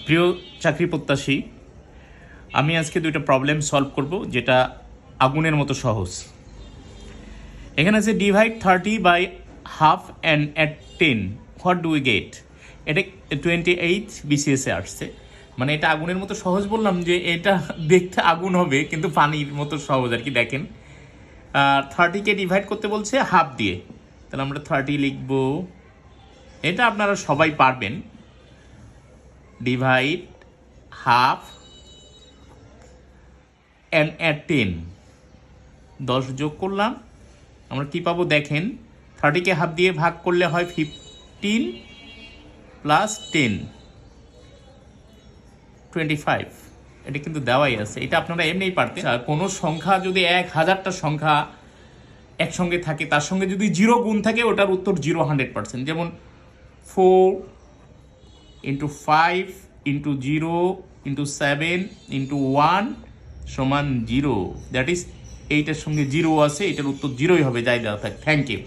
প্রিয় চাকরি প্রত্যাশী, আমি আজকে দুইটা প্রবলেম সলভ করব যেটা আগুনের মতো সহজ। এখানে আছে divide 30 by half and add 10, what do we get. এটা 28 বিসিএসে আসছে। মানে এটা আগুনের মতো সহজ বললাম যে এটা দেখতে আগুন হবে কিন্তু পানির মতো সহজ আর কি। দেখেন 30কে ডিভাইড করতে বলছে হাফ দিয়ে, তাহলে আমরা 30 লিখব। এটা আপনারা সবাই পারবেন। ডিভাইড হাফ অ্যান্ড অ্যাট 10, 10 যোগ করলাম, আমরা কি পাবো দেখেন। 30কে হাফ দিয়ে ভাগ করলে হয় 15 প্লাস 10, 25। এটা কিন্তু দেওয়াই আছে, এটা আপনারা এমনিই পারতেন। আর কোনো সংখ্যা যদি 1000টা সংখ্যা একসঙ্গে থাকে, তার সঙ্গে যদি 0 গুণ থাকে, ওটার উত্তর 0 100%। যেমন 4 ইন্টু 5 ইন্টু 0 ইন্টু 7 ইন্টু 1 সমান 0। দ্যাট ইজ এইটার সঙ্গে 0 আছে, এটার উত্তর 0ই হবে, যাই দেওয়া থাক। Thank you.